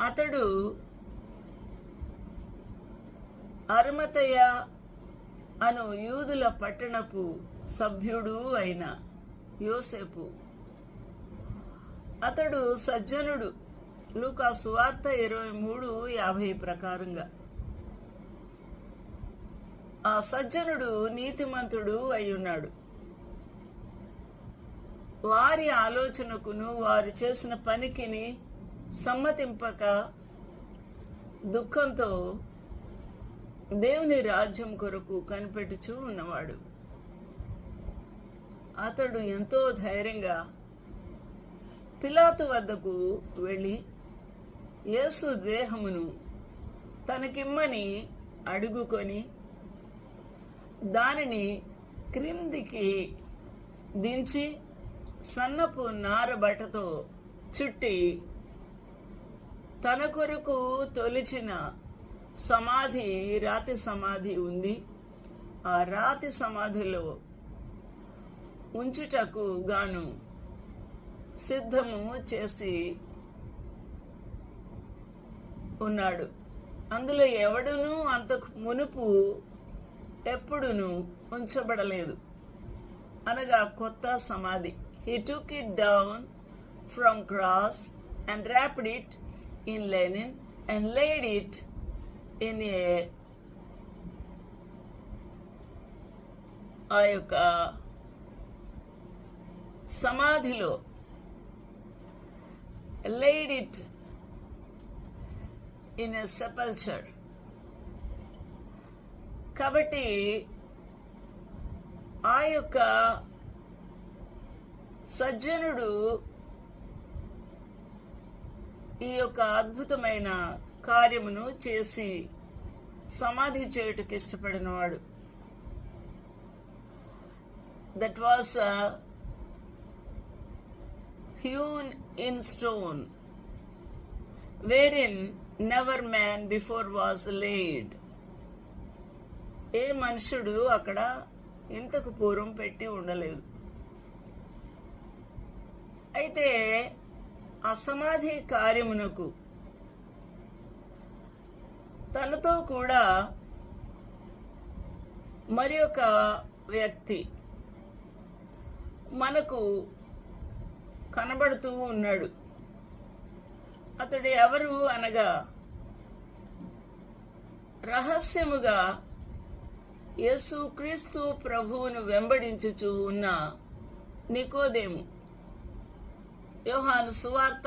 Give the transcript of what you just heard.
అతడు అరిమతయ అను యూదుల పట్టణపు సభ్యుడు అయిన యోసేపు. అతడు సజ్జనుడు. లూకా సువార్త 23:50 ప్రకారంగా ఆ సజ్జనుడు నీతిమంతుడు అయ్యున్నాడు. వారి ఆలోచనకును వారు చేసిన పనికిని సమ్మతింపక దుఃఖంతో దేవుని రాజ్యం కొరకు కనిపెట్టుచూ ఉన్నవాడు. అతడు ఎంతో ధైర్యంగా పిలాతు వద్దకు వెళ్ళి యేసు దేహమును తనకిమ్మని అడుగుకొని దానిని క్రిందికి దించి సన్నపు నారబట్టతో చుట్టి తన కొరకు తొలిచిన సమాధి, రాతి సమాధి ఉంది, ఆ రాతి సమాధిలో ఉంచుటకు గాను సిద్ధము చేసి ఉన్నాడు. అందులో ఎవడునూ అంతకు మునుపు ఎప్పుడునూ ఉంచబడలేదు, అనగా కొత్త సమాధి. He took it down from cross and wrapped it in linen and laid it in ఆ యొక్క సమాధిలో laid it in a sepulchre. కాబట్టి ఆ యొక్క సజ్జనుడు ఈ యొక్క అద్భుతమైన కార్యమును చేసి సమాధి చేయుటకు ఇష్టపడినవాడు. That was hewn in stone, wherein never man before was laid. ఏ మనుషుడు అక్కడ ఇంతకు పూర్వం పెట్టి ఉండలేదు. అయితే ఆ సమాధి కార్యమునకు తనతో కూడా మరి ఒక వ్యక్తి మనకు కనబడుతూ ఉన్నాడు. అతడు ఎవరు అనగా రహస్యముగా యేసుక్రీస్తు ప్రభువును వెంబడించుచూ ఉన్న నికోదేము. యోహాను సువార్త